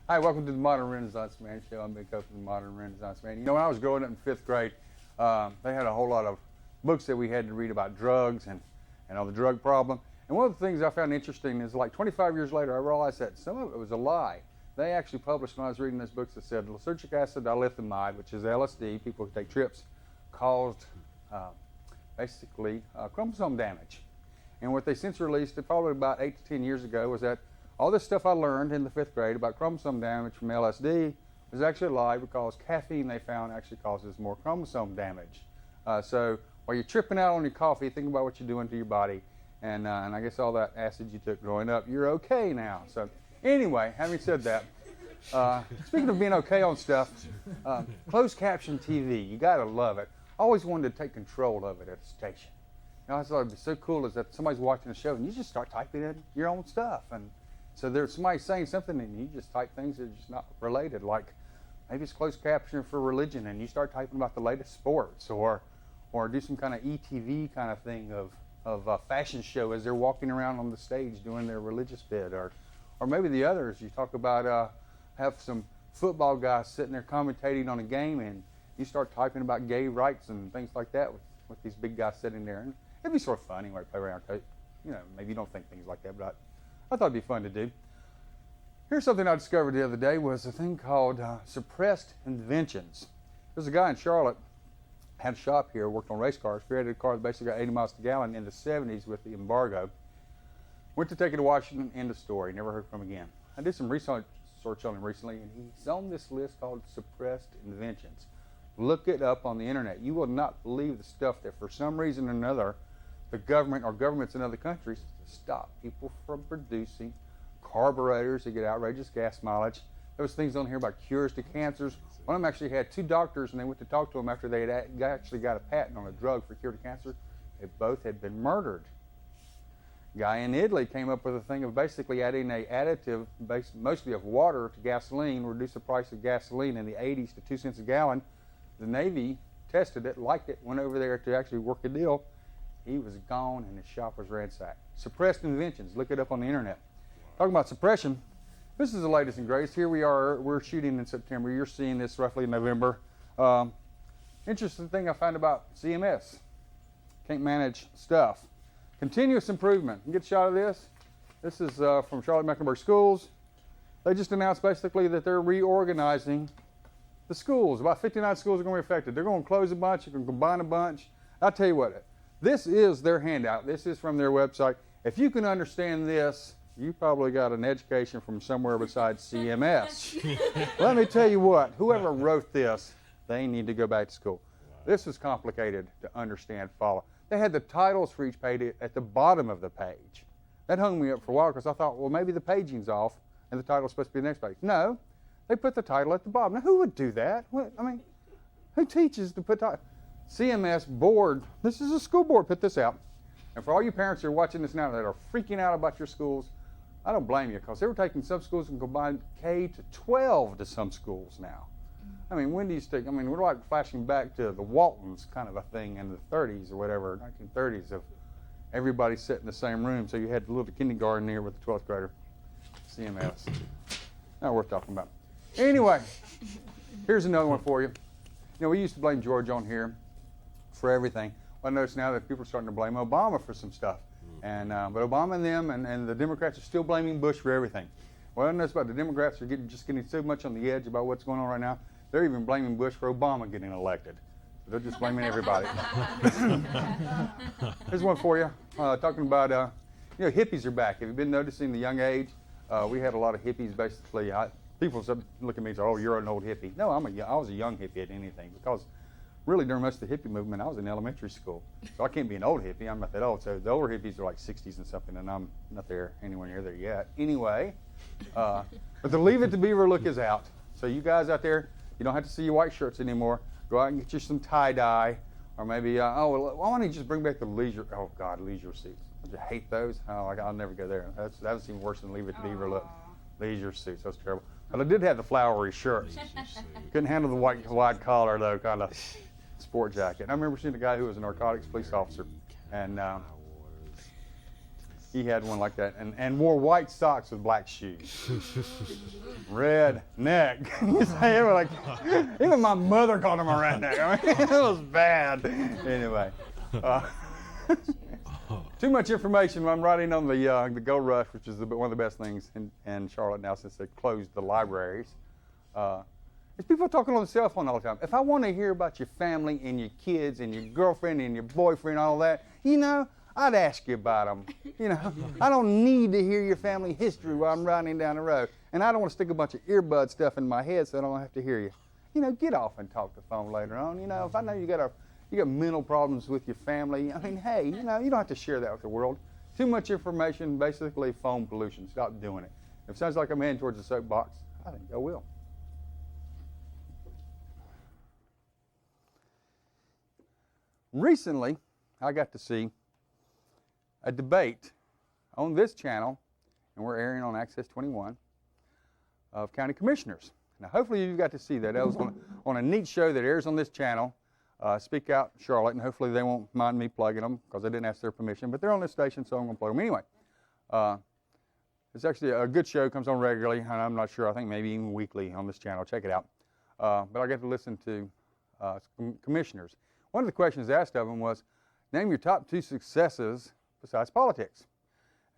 Hi, welcome to the Modern Renaissance Man Show. I'm Big Hope from the Modern Renaissance Man. You know, when I was growing up in 5th grade, they had a whole lot of books that we had to read about drugs and all the drug problem. And one of the things I found interesting is like 25 years later, I realized that some of it was a lie. They actually published, when I was reading those books, that said lysergic acid dilithiumide, which is LSD, people who take trips, caused basically chromosome damage. And what they since released, probably about 8 to 10 years ago, was that all this stuff I learned in the 5th grade about chromosome damage from LSD was actually a lie, because caffeine, they found, actually causes more chromosome damage. So while you're tripping out on your coffee, think about what you're doing to your body. And I guess all that acid you took growing up, you're okay now. So anyway, having said that, speaking of being okay on stuff, closed caption TV, you gotta love it. I always wanted to take control of it at a station. You know, I thought it'd be so cool is that somebody's watching a show and you just start typing in your own stuff. And so there's somebody saying something and you just type things that are just not related, like maybe it's closed caption for religion and you start typing about the latest sports, or do some kind of ETV kind of thing of a fashion show as they're walking around on the stage doing their religious bit, or maybe the others, you talk about have some football guys sitting there commentating on a game and you start typing about gay rights and things like that with these big guys sitting there. And it'd be sort of fun anyway to play around. You know, maybe you don't think things like that, but I thought it'd be fun to do. Here's something I discovered the other day, was a thing called suppressed inventions. There's a guy in Charlotte, had a shop here, worked on race cars, created a car that basically got 80 miles per gallon in the 70s with the embargo. Went to take it to Washington, end of story, never heard from him again. I did some research on him recently, and he's on this list called suppressed inventions. Look it up on the internet. You will not believe the stuff that for some reason or another, the government or governments in other countries stop people from producing carburetors that get outrageous gas mileage. There was things on here about cures to cancers. One of them actually had 2 doctors, and they went to talk to them after they had actually got a patent on a drug for cure to cancer. They both had been murdered. Guy in Italy came up with a thing of basically adding an additive based mostly of water to gasoline, reduce the price of gasoline in the 80s to 2 cents a gallon. The Navy tested it, liked it, went over there to actually work a deal. He was gone and his shop was ransacked. Suppressed inventions, look it up on the internet. Talking about suppression, this is the latest and greatest. Here we are, we're shooting in September. You're seeing this roughly in November. Interesting thing I found about CMS. Can't manage stuff. Continuous improvement. You get a shot of this? This is from Charlotte-Mecklenburg Schools. They just announced basically that they're reorganizing the schools. About 59 schools are going to be affected. They're going to close a bunch, they're going to combine a bunch. I'll tell you what, this is their handout. This is from their website. If you can understand this, you probably got an education from somewhere besides CMS. Let me tell you what, whoever wrote this, they need to go back to school. This is complicated to understand, follow. They had the titles for each page at the bottom of the page. That hung me up for a while because I thought, well, maybe the paging's off and the title's supposed to be the next page. No, they put the title at the bottom. Now, who would do that? Who teaches to put title? CMS board, this is a school board, put this out. And for all you parents who are watching this now that are freaking out about your schools, I don't blame you, because they were taking some schools and combined K to 12 to some schools now. When do you stick? We're like flashing back to the Waltons kind of a thing in the 30s or whatever, 1930s, of everybody sitting in the same room, so you had the little kindergarten there with the 12th grader. CMS. Not worth talking about. Anyway, here's another one for you. We used to blame George on here for everything. Well, I notice now that people are starting to blame Obama for some stuff. But Obama and them and the Democrats are still blaming Bush for everything. Well, I notice about the Democrats are getting so much on the edge about what's going on right now. They're even blaming Bush for Obama getting elected. They're just blaming everybody. Here's one for you. Talking about, hippies are back. Have you been noticing the young age? We had a lot of hippies, basically. People look at me and say, oh, you're an old hippie. No, I was a young hippie at anything, because really during most of the hippie movement, I was in elementary school. So I can't be an old hippie. I'm not that old. So the older hippies are like 60s and something, and I'm not anywhere near there yet. Anyway, but the Leave It to Beaver look is out. So you guys out there, you don't have to see your white shirts anymore. Go out and get you some tie-dye, or maybe, why don't you just bring back the leisure suits. I hate those. Oh, I'll never go there. That's even worse than Leave It to Beaver look. Leisure suits, that's terrible. But I did have the flowery shirts. Couldn't handle the white collar, though, kind of sport jacket. I remember seeing a guy who was a narcotics police officer, and he had one like that, and wore white socks with black shoes. Red neck. Even my mother called him a redneck. I mean, it was bad. Anyway. Too much information. I'm writing on the Gold Rush, which is one of the best things in Charlotte now since they closed the libraries. There's people talking on the cell phone all the time. If I want to hear about your family and your kids and your girlfriend and your boyfriend and all that, I'd ask you about them. I don't need to hear your family history while I'm riding down the road. And I don't want to stick a bunch of earbud stuff in my head so I don't have to hear you. Get off and talk the phone later on. If I know you got mental problems with your family, hey, you don't have to share that with the world. Too much information, basically phone pollution. Stop doing it. If it sounds like I'm heading towards the soapbox, I think I will. Recently, I got to see a debate on this channel, and we're airing on Access 21, of county commissioners. Now, hopefully you got to see that. That was on a neat show that airs on this channel, Speak Out Charlotte, and hopefully they won't mind me plugging them because I didn't ask their permission, but they're on this station, so I'm going to plug them anyway. It's actually a good show, comes on regularly, and I'm not sure, I think maybe even weekly on this channel. Check it out. But I get to listen to commissioners. One of the questions asked of them was, name your top 2 successes besides politics.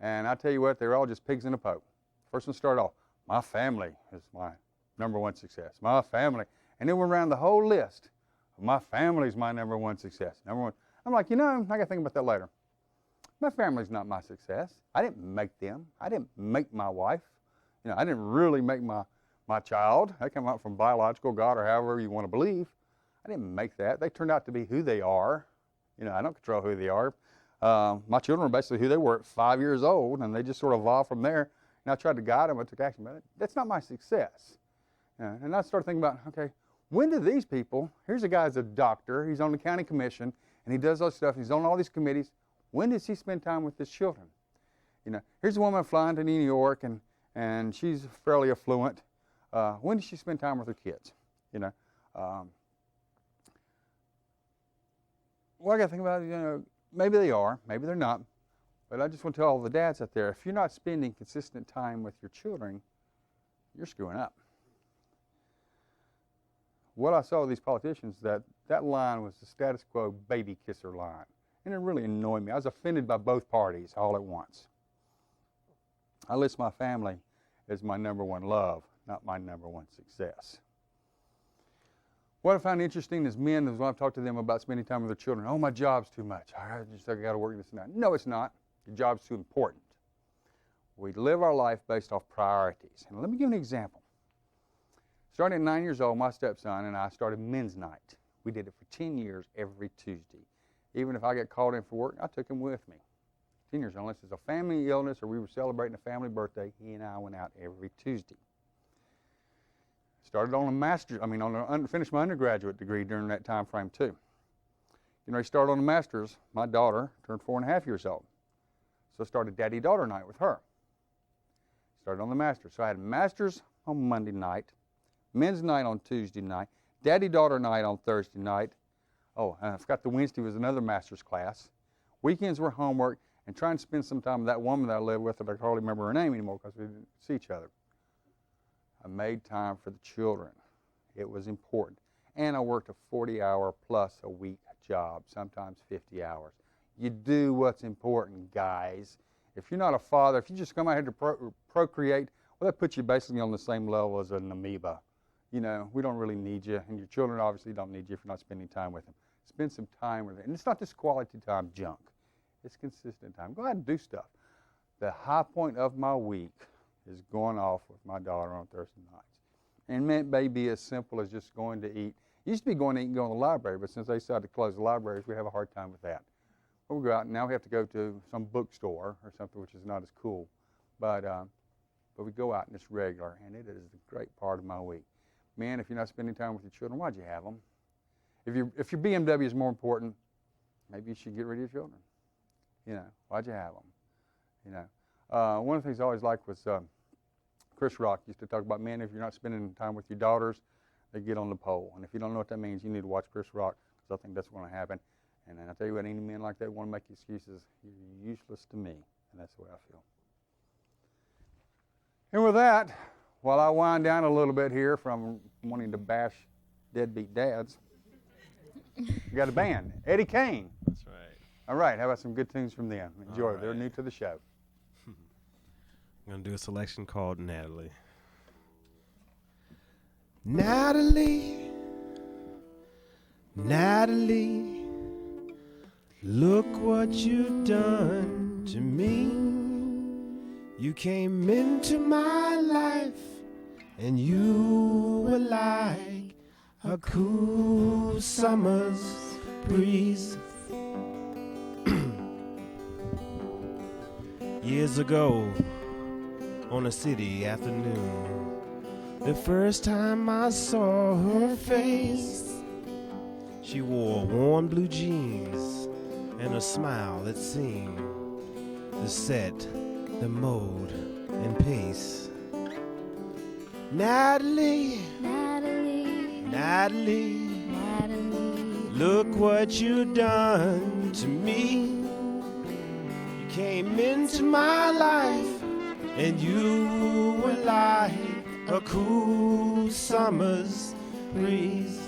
And I tell you what, they're all just pigs in a poke. First one started off, my family is my number 1 success. My family. And then went around the whole list. My family's my number 1 success. Number 1. I'm like, I got to think about that later. My family's not my success. I didn't make them. I didn't make my wife. I didn't really make my child. They come out from biological God or however you want to believe. I didn't make that. They turned out to be who they are. I don't control who they are. My children are basically who they were at 5 years old, and they just sort of evolved from there. And I tried to guide them and took action, but that's not my success. And I started thinking about, okay, when do these people, here's a guy who's a doctor, he's on the county commission, and he does all this stuff, he's on all these committees. When does he spend time with his children? Here's a woman flying to New York, and she's fairly affluent. When does she spend time with her kids? Well, I got to think about it, maybe they are, maybe they're not. But I just want to tell all the dads out there, if you're not spending consistent time with your children, you're screwing up. What I saw with these politicians, that line was the status quo baby kisser line. And it really annoyed me. I was offended by both parties all at once. I list my family as my number 1 love, not my number 1 success. What I find interesting is men, when I've talked to them about spending time with their children, oh, my job's too much. I got to work this and that. No, it's not. Your job's too important. We live our life based off priorities. And let me give you an example. Starting at 9 years old, my stepson and I started men's night. We did it for 10 years every Tuesday. Even if I got called in for work, I took him with me. 10 years, unless it's a family illness or we were celebrating a family birthday, he and I went out every Tuesday. Started on a master's, finished my undergraduate degree during that time frame too. He started on a master's. My daughter turned 4.5 years old. So I started daddy-daughter night with her. Started on the master's. So I had master's on Monday night, men's night on Tuesday night, daddy-daughter night on Thursday night. Oh, and I forgot the Wednesday was another master's class. Weekends were homework, and trying to spend some time with that woman that I lived with that I can hardly remember her name anymore because we didn't see each other. I made time for the children. It was important. And I worked a 40-hour plus a week job, sometimes 50 hours. You do what's important, guys. If you're not a father, if you just come out here to procreate, well, that puts you basically on the same level as an amoeba. you know, we don't really need you, and your children obviously don't need you if you're not spending time with them. Spend some time with them. And it's not just quality time junk. It's consistent time. Go out and do stuff. The high point of my week is going off with my daughter on Thursday nights. And it may be as simple as just going to eat. It used to be going to eat and go to the library, but since they decided to close the libraries, we have a hard time with that. But we go out, and now we have to go to some bookstore or something, which is not as cool. But we go out, and it's regular, and it is a great part of my week. Man, if you're not spending time with your children, why'd you have them? If your BMW is more important, maybe you should get rid of your children. You know, why'd you have them? You know, one of the things I always liked was Chris Rock used to talk about, man, if you're not spending time with your daughters, they get on the pole. And if you don't know what that means, you need to watch Chris Rock, because I think that's going to happen. And then I tell you what, any men like that want to make excuses, you're useless to me. And that's the way I feel. And with that, while I wind down a little bit here from wanting to bash deadbeat dads, we got a band, EddieKane. That's right. All right, how about some good tunes from them? Enjoy. Right. They're new to the show. I'm going to do a selection called Natalie. Natalie, Natalie, look what you've done to me. You came into my life and you were like a cool summer's breeze. Years ago, on a city afternoon, the first time I saw her face, she wore warm blue jeans and a smile that seemed to set the mode and pace. Natalie, Natalie, Natalie, Natalie, look what you done to me. You came into my life and you were like a cool summer's breeze.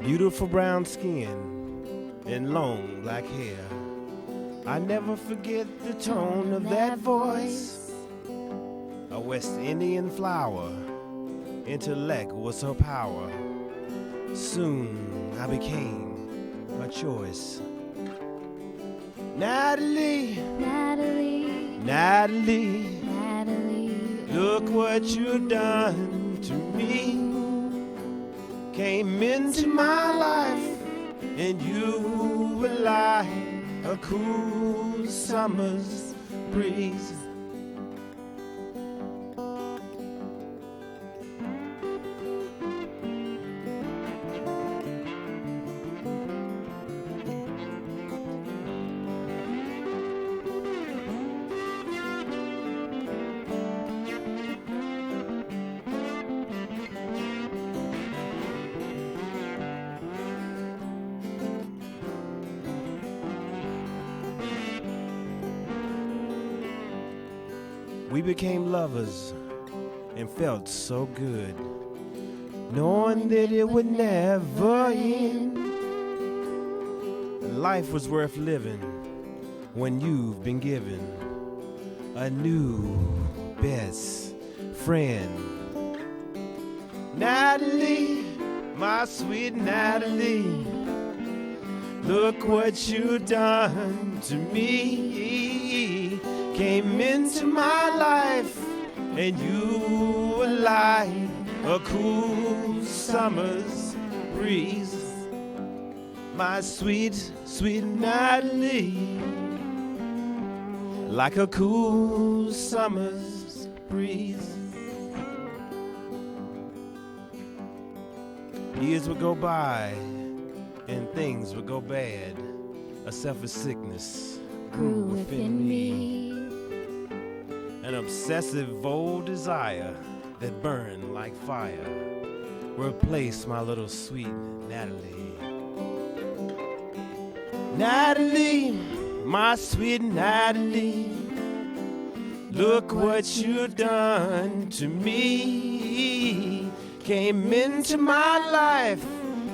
Beautiful brown skin and long black hair. I never forget the tone of that voice. A West Indian flower, intellect was her power. Soon I became a choice. Natalie, Natalie, Natalie, Natalie, look what you done to me. Came into my life and you were like a cool summer's breeze. We became lovers and felt so good, knowing that it would never end. Life was worth living when you've been given a new best friend. Natalie, my sweet Natalie, look what you done to me. Came into my life and you were like a cool summer's breeze. My sweet, sweet Natalie, like a cool summer's breeze. Years would go by and things would go bad. A selfish sickness grew within me. An obsessive, bold desire that burned like fire replaced my little sweet Natalie. Natalie, my sweet Natalie, look what you done to me. Came into my life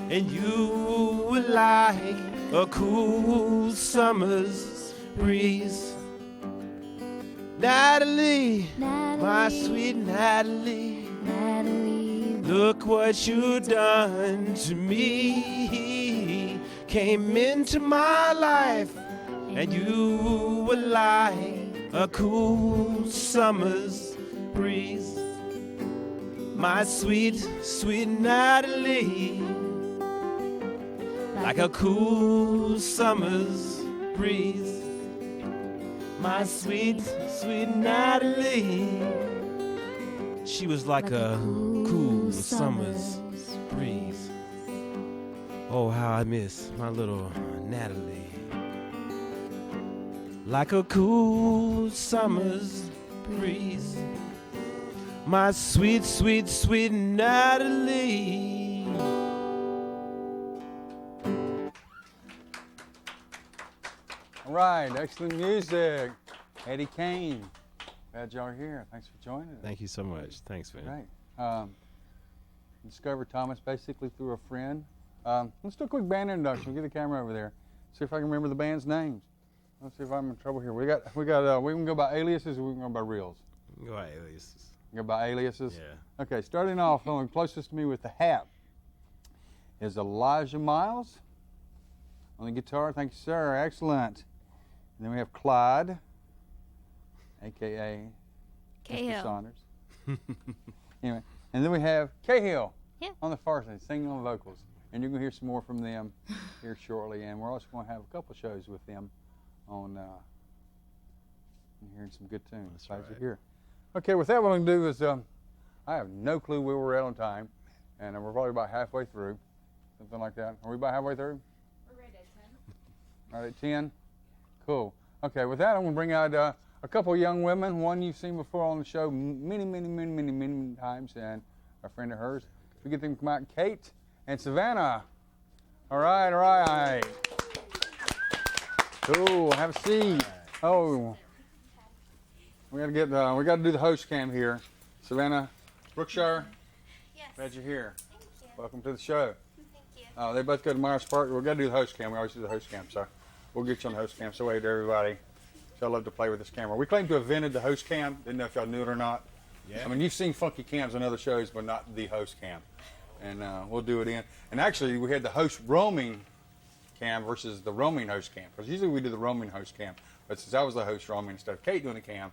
and you were like a cool summer's breeze. Natalie, Natalie, my sweet Natalie, Natalie, look what you done to me. Came into my life and you were like a cool summer's breeze. My sweet, sweet Natalie, like a cool summer's breeze. My sweet, sweet Natalie, she was like a cool summer's breeze. Oh, how I miss my little Natalie. Like a cool summer's breeze. My sweet, sweet, sweet Natalie. All right, excellent music. EddieKane. Glad y'all are here. Thanks for joining us. Thank you so much. Thanks, man. Right. Discovered Thomas basically through a friend. Let's do a quick band introduction. Get the camera over there. See if I can remember the band's names. Let's see if I'm in trouble here. We can go by aliases or we can go by reals. Go ahead, aliases. Go by aliases? Yeah. Okay, starting off, the closest to me with the hat is Elijah Miles on the guitar. Thank you, sir. Excellent. And then we have Clyde, a.k.a. Mr. Saunders. Anyway, and then we have Cahill on the far side, singing on vocals. And you're going to hear some more from them here shortly. And we're also going to have a couple shows with them on hearing some good tunes. That's Glad you're right. here. Okay, with that, what I'm going to do is, I have no clue where we're at on time. And we're probably about halfway through, something like that. Are we about halfway through? We're right at 10. Right at 10? Cool. Okay, with that, I'm going to bring out a couple of young women. One you've seen before on the show many times, and a friend of hers. We get them to come out, Kate and Savannah. All right. Cool. Have a seat. Oh, we got to do the host cam here. Savannah, Brookshire. Yes. Glad you're here. Thank you. Welcome to the show. Thank you. They both go to Myers Park. We've got to do the host cam. We always do the host cam, so we'll get you on the host cam. So wave to everybody. So I love to play with this camera. We claim to have invented the host cam. Didn't know if y'all knew it or not. Yeah. I mean, you've seen funky cams on other shows, but not the host cam. And we'll do it in. And actually, we had the host roaming cam versus the roaming host cam. Because usually we do the roaming host cam. But since I was the host roaming instead of Kate doing the cam,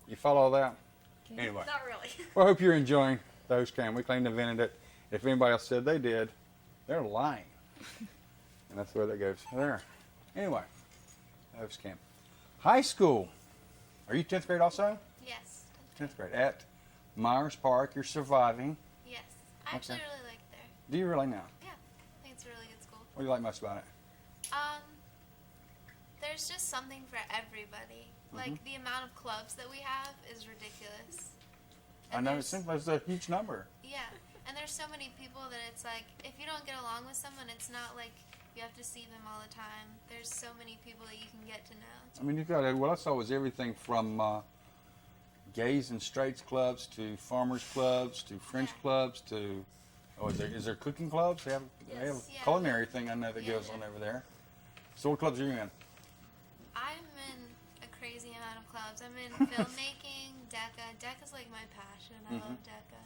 you follow all that? Anyway. Not really. Well, I hope you're enjoying the host cam. We claim to have invented it. If anybody else said they did, they're lying. And that's the way that goes. There. Anyway, host cam. High school. Are you 10th grade also? Yes. 10th grade. At Myers Park. You're surviving. Yes. I actually Okay. really like there. Do you really now? Yeah. I think it's a really good school. What do you like most about it? There's just something for everybody. Like the amount of clubs that we have is ridiculous. I know. It seems like there's a huge number. Yeah. And there's so many people that it's like, if you don't get along with someone, it's not like you have to see them all the time. There's so many people that you can get to know. I mean, you've got what I saw was everything from gays and straights clubs to farmers clubs to French clubs to is there cooking clubs? They have a Yeah. culinary thing I know that Yeah, goes yeah. on over there. So what clubs are you in? I'm in a crazy amount of clubs. I'm in filmmaking, DECA. DECA's like my passion. I love DECA.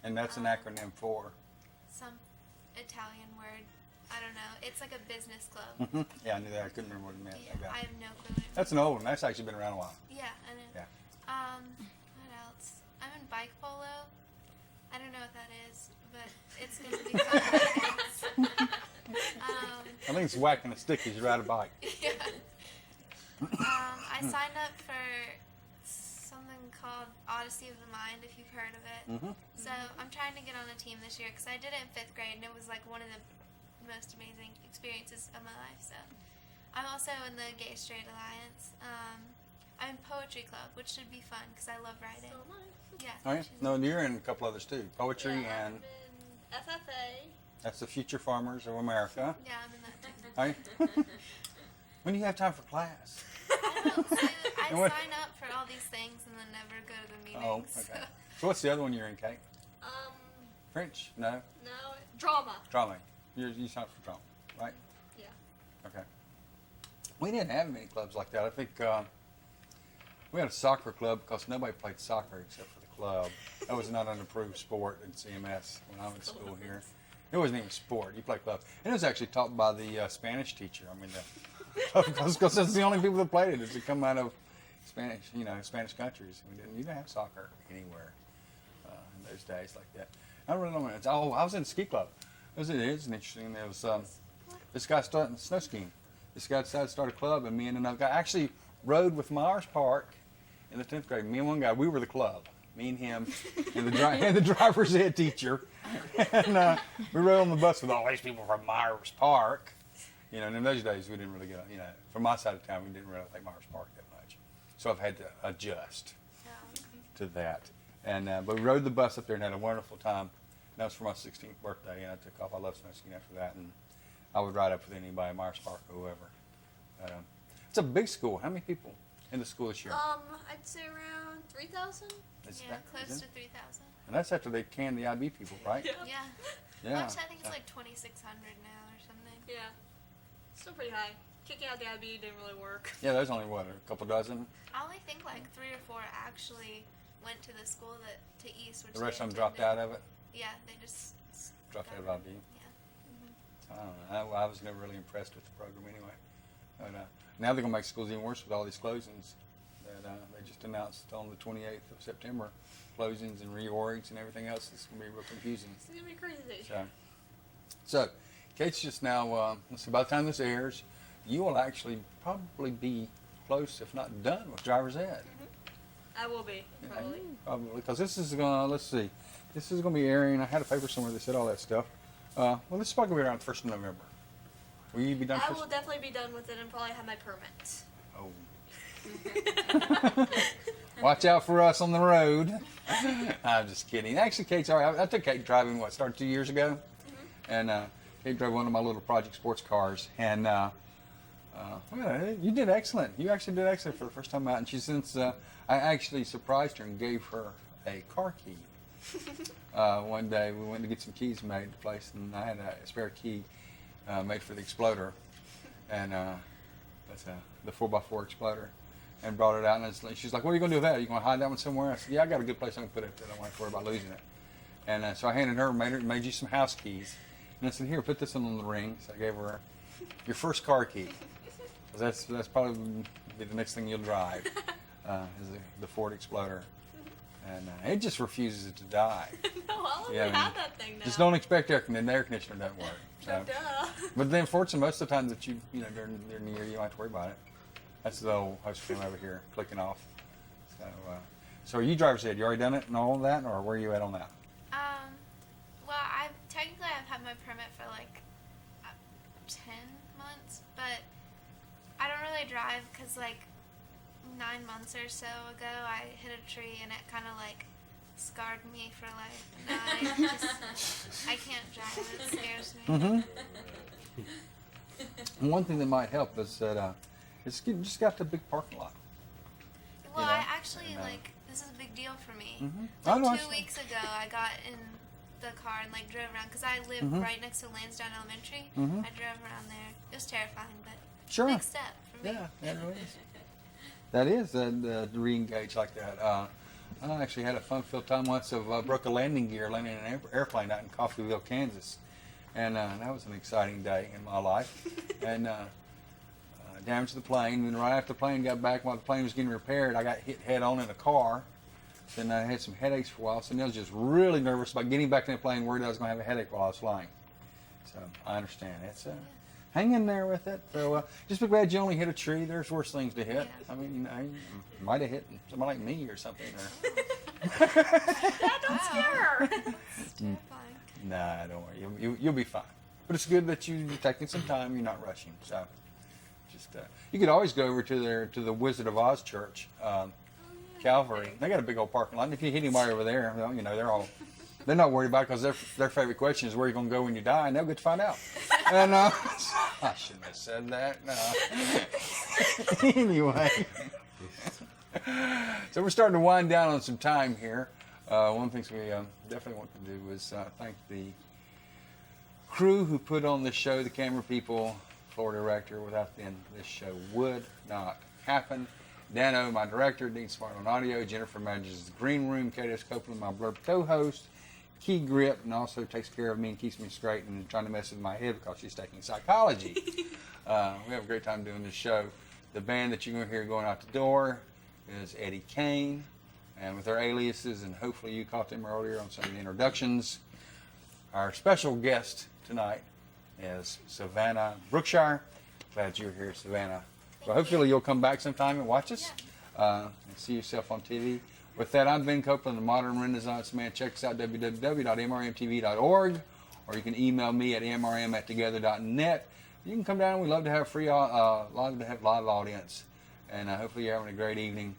And that's an acronym for. Some Italian word. I don't know. It's like a business club. Yeah, I knew that. I couldn't remember what it meant. Yeah, Okay. I have no clue. What it That's an old one. That's actually been around a while. means. Yeah, I know. Yeah. What else? I'm in bike polo. I don't know what that is, but it's going to be fun. I think it's whacking a stick as you ride a bike. Yeah. I signed up for something called Odyssey of the Mind, if you've heard of it. So I'm trying to get on a team this year because I did it in 5th grade and it was like one of the most amazing experiences of my life. So I'm also in the Gay Straight Alliance. I'm in Poetry Club, which should be fun because I love writing. So am I. Yeah. Oh, yeah? No, you're in a couple others too. Poetry Yeah, and I'm in FFA. that's the Future Farmers of America. Yeah, I'm in that too. Are you? When do you have time for class? I don't know. I And what- sign up for all these things and then never go to the Oh, meetings. okay. So what's the other one you're in, Kate? French? No? No, drama. Drama. You signed up for drama, right? Yeah. Okay. We didn't have many clubs like that. I think We had a soccer club because nobody played soccer except for the club. That was not an approved sport in CMS when I went to school here. It wasn't even a sport. You play club. And it was actually taught by the Spanish teacher. I mean, because that's the only people that played it is to come out of Spanish, Spanish countries. You didn't have soccer anywhere in those days like that. I don't really know. I was in a ski club. It was interesting. There was this guy starting snow skiing. This guy decided to start a club, and me and another guy actually rode with Myers Park in the 10th grade. Me and one guy, we were the club. Me and him and the driver's ed teacher. And we rode on the bus with all these people from Myers Park. And in those days, we didn't really get, from my side of town, we didn't really like Myers Park that much. So I've had to adjust to that. And but we rode the bus up there and had a wonderful time. And that was for my 16th birthday, and I took off. I loved snow skiing after that, and I would ride up with anybody at Myers Park or whoever. It's a big school. How many people in the school this year? I'd say around 3,000. Yeah, close to 3,000. And that's after they canned the IB people, right? Yeah. Yeah. Actually, I think it's like 2,600 now or something. Yeah. Still pretty high. Kicking out the IB didn't really work. Yeah, there's only, a couple dozen? I only think like 3 or 4 actually went to the school to East. Which The rest they of them dropped attended. out of it? Yeah, they just Dropped out of IB? Yeah. I don't know. I was never really impressed with the program anyway. But now they're going to make schools even worse with all these closings. They just announced on the 28th of September, closings and reorgs and everything else. It's going to be real confusing. It's going to be crazy. So Kate's just now, let's see, by the time this airs, you will actually probably be close, if not done, with driver's ed. I will be, probably. Probably, because this is going to, let's see, this is going to be airing. I had a paper somewhere that said all that stuff. Well, this is probably going to be around the 1st of November. Will you be done I first? will definitely be done with it and probably have my permit. Oh. Watch out for us on the road. I'm just kidding. Actually, Kate's all right. I took Kate driving, started 2 years ago? And Kate drove one of my little project sports cars. And you did excellent. You actually did excellent for the first time out. And since I actually surprised her and gave her a car key. One day we went to get some keys made at the place, and I had a spare key made for the exploder. And that's the 4x4 exploder. And brought it out, and she's like, "What are you going to do with that? Are you going to hide that one somewhere?" I said, "Yeah, I got a good place I can put it. I don't have to worry about losing it." And so I handed her, made you some house keys. And I said, "Here, put this one on the ring." So I gave her your first car key. That's probably be the next thing you'll drive, is the Ford Exploder. And it just refuses to die. No, I'll only have that thing now. Just don't expect the air conditioner doesn't work. No, So. duh. But then, fortunately, most of the time that during the year, you don't have to worry about it. That's the old host cam over here, clicking off. So are you driver's ed? You already done it and all of that, or where are you at on that? Well, I've had my permit for like 10 months, but I don't really drive because like 9 months or so ago I hit a tree and it kind of like scarred me for life. Now I can't drive. It scares me. And one thing that might help is that it's just got the big parking lot. Well, I actually this is a big deal for me. I know, Like 2 weeks ago, I got in the car and like drove around because I live right next to Lansdowne Elementary. I drove around there. It was terrifying, but Sure. big step for me. Yeah, it is. That is to re-engage like that. I actually had a fun-filled time once of broke a landing gear landing in an airplane out in Coffeyville, Kansas, and that was an exciting day in my life. And damaged the plane. And right after the plane got back, while the plane was getting repaired, I got hit head-on in a car. Then I had some headaches for a while, so I was just really nervous about getting back in the plane, worried I was going to have a headache while I was flying. So I understand. It's hang in there with it. So just be glad you only hit a tree. There's worse things to hit. Yeah. I mean, you might have hit somebody like me or something. Don't scare her. It's terrifying. Nah, don't worry. You'll be fine. But it's good that you're taking some time. You're not rushing. So just you could always go over to the Wizard of Oz Church, Calvary. They got a big old parking lot. And if you hit anybody over there, well, they're not worried about it because their favorite question is where you're going to go when you die, and they'll get to find out. And I shouldn't have said that. No. Anyway. So we're starting to wind down on some time here. One of the things we definitely want to do is thank the crew who put on this show, the camera people, floor director. Without them, this show would not happen. Dano, my director, Dean Smart on audio, Jennifer manages the green room, Katie Copeland, my blurb co-host, Key Grip, and also takes care of me and keeps me straight and trying to mess with my head because she's taking psychology. We have a great time doing this show. The band that you're going to hear going out the door is EddieKane, and with their aliases, and hopefully you caught them earlier on some of the introductions. Our special guest tonight is Savannah Brookshire. Glad you're here, Savannah. Well, hopefully you'll come back sometime and watch us and see yourself on TV. With that, I'm Ben Copeland, the Modern Renaissance Man. Check us out, www.mrmtv.org, or you can email me at mrm@together.net. You can come down. We love to have live audience, and hopefully you're having a great evening.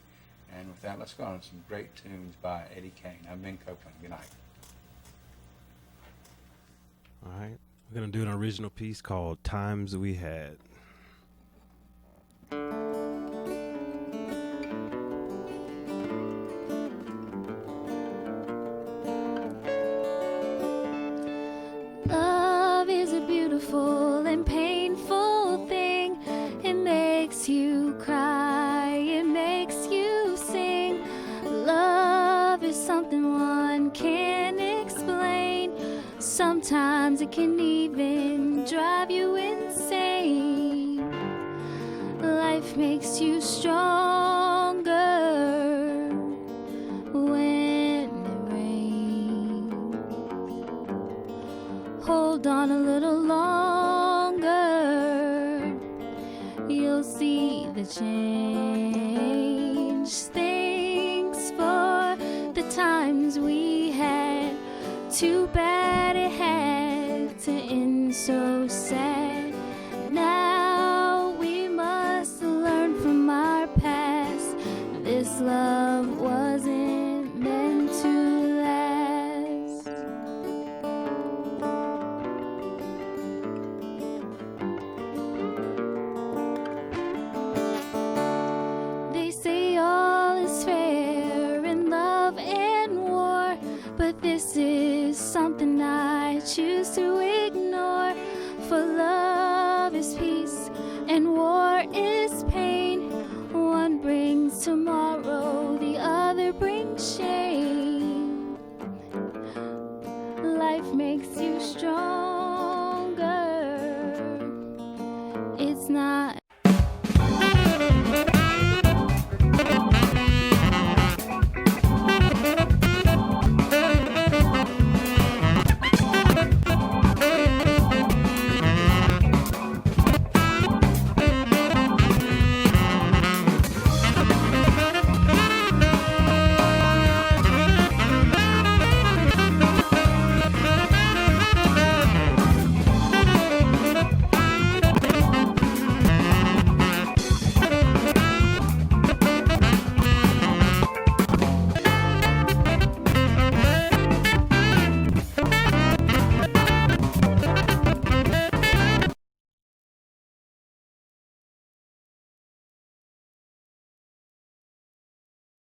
And with that, let's go on some great tunes by EddieKane. I'm Ben Copeland. Good night. All right. We're going to do an original piece called Times We Had. Love is a beautiful and painful thing. It makes you cry, it makes you sing. Love is something one can't explain. Sometimes it can even drive you insane. Life makes you stronger when it rains. Hold on a little longer, you'll see the change. Thanks for the times we had. Too bad it had to end so sad. Now we must learn from our past. This love wasn't meant to last. They say all is fair in love and war, but this is something I choose to ignore. For love is peace and war is pain. One brings tomorrow, the other brings shame. Life makes you stronger. It's not